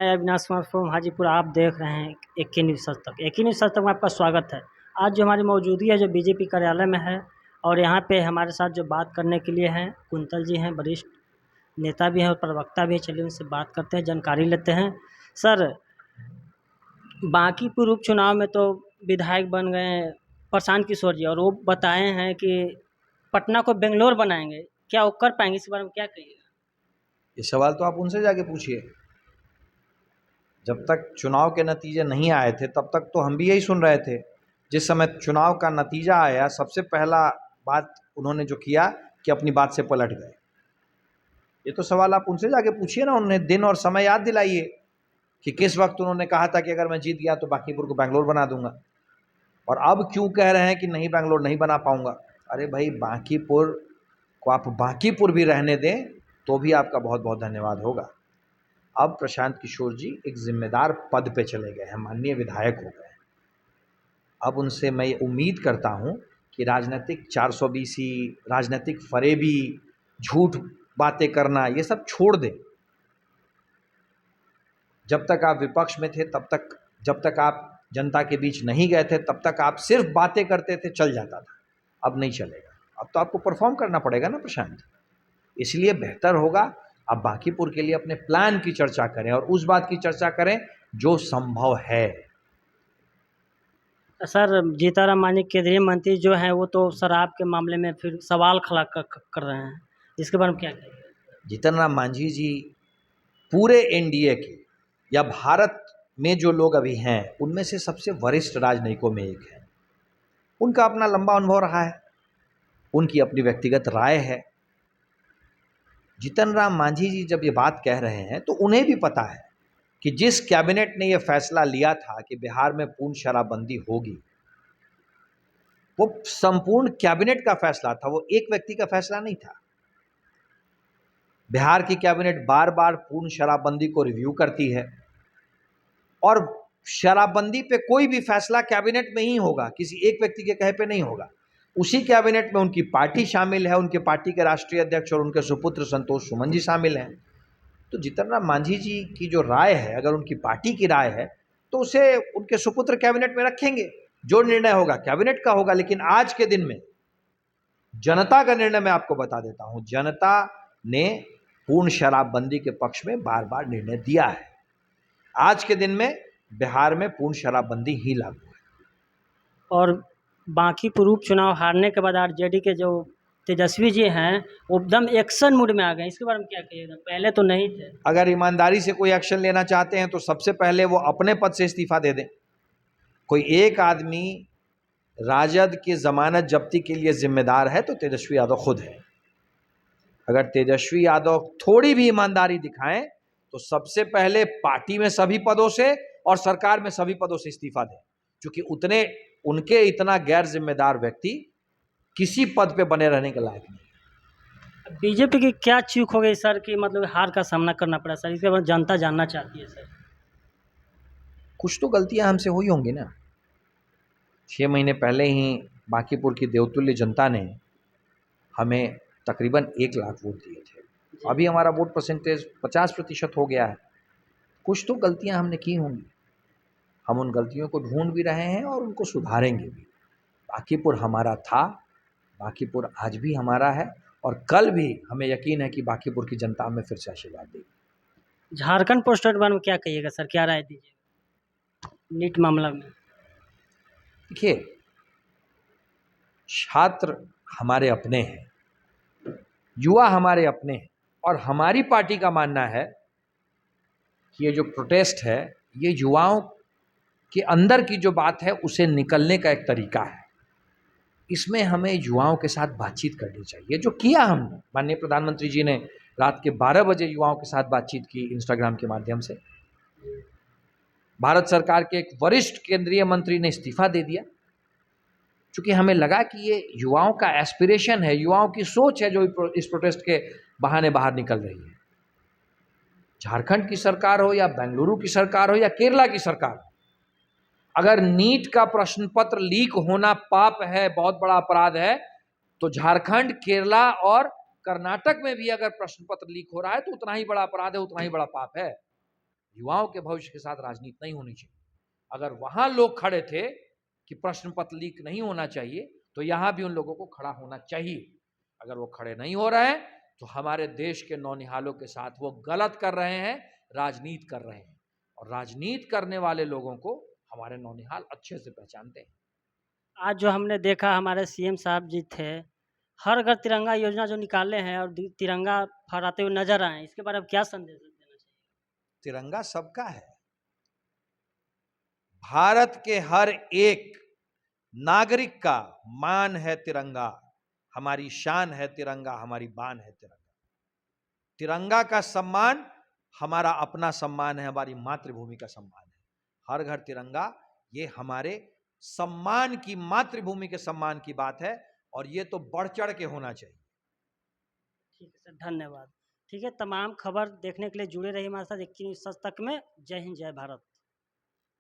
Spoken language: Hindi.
मैं अविनाश कुमार फ्रॉम हाजीपुर। आप देख रहे हैं एके न्यूज़ सच तक। एके न्यूज़ सच तक में आपका स्वागत है। आज जो हमारी मौजूदगी है जो बीजेपी कार्यालय में है, और यहाँ पे हमारे साथ जो बात करने के लिए हैं कुंतल जी हैं, वरिष्ठ नेता भी हैं और प्रवक्ता भी हैं। चलिए उनसे बात करते हैं, जानकारी लेते हैं। सर, बांकीपुर उपचुनाव में तो विधायक बन गए हैं प्रशांत किशोर जी, और वो बताए हैं कि पटना को बेंगलोर बनाएंगे। क्या वो कर पाएंगे? इस बारे में क्या कहिएगा? ये सवाल तो आप उनसे जाके पूछिए। जब तक चुनाव के नतीजे नहीं आए थे तब तक तो हम भी यही सुन रहे थे। जिस समय चुनाव का नतीजा आया, सबसे पहला बात उन्होंने जो किया कि अपनी बात से पलट गए। ये तो सवाल आप उनसे जाके पूछिए ना, उन्हें दिन और समय याद दिलाइए कि किस वक्त उन्होंने कहा था कि अगर मैं जीत गया तो बांकीपुर को बेंगलोर बना दूंगा, और अब क्यों कह रहे हैं कि नहीं, बेंगलोर नहीं बना पाऊंगा। अरे भाई, बांकीपुर को आप बांकीपुर भी रहने दें तो भी आपका बहुत बहुत धन्यवाद होगा। अब प्रशांत किशोर जी एक जिम्मेदार पद पे चले गए हैं, माननीय विधायक हो गए हैं। अब उनसे मैं ये उम्मीद करता हूं कि राजनीतिक 420, राजनीतिक फरेबी, झूठ बातें करना, ये सब छोड़ दें। जब तक आप विपक्ष में थे तब तक, जब तक आप जनता के बीच नहीं गए थे तब तक आप सिर्फ बातें करते थे, चल जाता था। अब नहीं चलेगा, अब तो आपको परफॉर्म करना पड़ेगा ना प्रशांत। इसलिए बेहतर होगा आप बांकीपुर के लिए अपने प्लान की चर्चा करें और उस बात की चर्चा करें जो संभव है। सर, जीतन राम मांझी केंद्रीय मंत्री जो हैं वो तो शराब के मामले में फिर सवाल खड़ा कर रहे हैं। इसके बारे में क्या कहेंगे? जीतन राम मांझी जी पूरे एनडीए के या भारत में जो लोग अभी हैं उनमें से सबसे वरिष्ठ राजनयिकों में एक है। उनका अपना लंबा अनुभव रहा है, उनकी अपनी व्यक्तिगत राय है। जीतन राम मांझी जी जब ये बात कह रहे हैं तो उन्हें भी पता है कि जिस कैबिनेट ने यह फैसला लिया था कि बिहार में पूर्ण शराबबंदी होगी, वो संपूर्ण कैबिनेट का फैसला था, वो एक व्यक्ति का फैसला नहीं था। बिहार की कैबिनेट बार बार पूर्ण शराबबंदी को रिव्यू करती है, और शराबबंदी पे कोई भी फैसला कैबिनेट में ही होगा, किसी एक व्यक्ति के कहे पे नहीं होगा। उसी कैबिनेट में उनकी पार्टी शामिल है, उनके पार्टी के राष्ट्रीय अध्यक्ष और उनके सुपुत्र संतोष सुमन जी शामिल हैं। तो जीतन राम मांझी जी की जो राय है, अगर उनकी पार्टी की राय है तो उसे उनके सुपुत्र कैबिनेट में रखेंगे। जो निर्णय होगा कैबिनेट का होगा। लेकिन आज के दिन में जनता का निर्णय मैं आपको बता देता हूं। जनता ने पूर्ण शराबबंदी के पक्ष में बार बार निर्णय दिया है। आज के दिन में बिहार में पूर्ण शराबबंदी ही लागू है। और बांकीपुर उपचुनाव हारने के बाद आरजेडी के जो तेजस्वी जी हैं वो एकदम एक्शन मूड में आ गए। इसके बारे में क्या कहिएगा? पहले तो नहीं थे। अगर ईमानदारी से कोई एक्शन लेना चाहते हैं तो सबसे पहले वो अपने पद से इस्तीफा दे दें। कोई एक आदमी राजद की जमानत जब्ती के लिए जिम्मेदार है तो तेजस्वी यादव खुद है। अगर तेजस्वी यादव थोड़ी भी ईमानदारी दिखाएं तो सबसे पहले पार्टी में सभी पदों से और सरकार में सभी पदों से इस्तीफा दें, क्योंकि उनके इतना गैर जिम्मेदार व्यक्ति किसी पद पे बने रहने के लायक नहीं। बीजेपी की क्या चूक हो गई सर कि मतलब हार का सामना करना पड़ा सर? इसके बारे में जनता जानना चाहती है सर। कुछ तो गलतियां हमसे हुई होंगी ना। 6 महीने पहले ही बांकीपुर की देवतुल्य जनता ने हमें तकरीबन 1 लाख वोट दिए थे। अभी हमारा वोट परसेंटेज 50% हो गया है। कुछ तो गलतियां हमने की होंगी, हम उन गलतियों को ढूंढ भी रहे हैं और उनको सुधारेंगे भी। बांकीपुर हमारा था, बांकीपुर आज भी हमारा है, और कल भी हमें यकीन है कि बांकीपुर की जनता हमें फिर से आशीर्वाद देगी। झारखंड पोस्टर के बारे में क्या कहिएगा सर? क्या राय दीजिए नीट मामला में? देखिए, छात्र हमारे अपने हैं, युवा हमारे अपने हैं, और हमारी पार्टी का मानना है कि ये जो प्रोटेस्ट है ये युवाओं के अंदर की जो बात है उसे निकलने का एक तरीका है। इसमें हमें युवाओं के साथ बातचीत करनी चाहिए, जो किया हमने। माननीय प्रधानमंत्री जी ने रात के 12 बजे युवाओं के साथ बातचीत की इंस्टाग्राम के माध्यम से। भारत सरकार के एक वरिष्ठ केंद्रीय मंत्री ने इस्तीफा दे दिया, क्योंकि हमें लगा कि ये युवाओं का एस्पिरेशन है, युवाओं की सोच है जो इस प्रोटेस्ट के बहाने बाहर निकल रही है। झारखंड की सरकार हो या बेंगलुरु की सरकार हो या केरला की सरकार, अगर नीट का प्रश्न पत्र लीक होना पाप है, बहुत बड़ा अपराध है, तो झारखंड, केरला और कर्नाटक में भी अगर प्रश्न पत्र लीक हो रहा है तो उतना ही बड़ा अपराध है, उतना ही बड़ा पाप है। युवाओं के भविष्य के साथ राजनीति नहीं होनी चाहिए। अगर वहां लोग खड़े थे कि प्रश्न पत्र लीक नहीं होना चाहिए, तो यहां भी उन लोगों को खड़ा होना चाहिए। अगर वो खड़े नहीं हो रहे हैं तो हमारे देश के नौनिहालों के साथ वो गलत कर रहे हैं, राजनीति कर रहे हैं। और राजनीति करने वाले लोगों को हमारे नौनिहाल अच्छे से पहचानते हैं। आज जो हमने देखा हमारे सीएम साहब जी थे, हर घर तिरंगा योजना जो निकाले हैं और तिरंगा फहराते हुए नजर आए, इसके बारे में क्या संदेश देना चाहिए? तिरंगा सबका है। भारत के हर एक नागरिक का मान है तिरंगा, हमारी शान है तिरंगा, हमारी बान है तिरंगा। तिरंगा का सम्मान हमारा अपना सम्मान है, हमारी मातृभूमि का सम्मान है। हर घर तिरंगा, ये हमारे सम्मान की, मातृभूमि के सम्मान की बात है, और ये तो बढ़ चढ़ के होना चाहिए। ठीक है सर, धन्यवाद। ठीक है, तमाम खबर देखने के लिए जुड़े रहिए हमारे साथ 21 सच तक में। जय हिंद, जय भारत।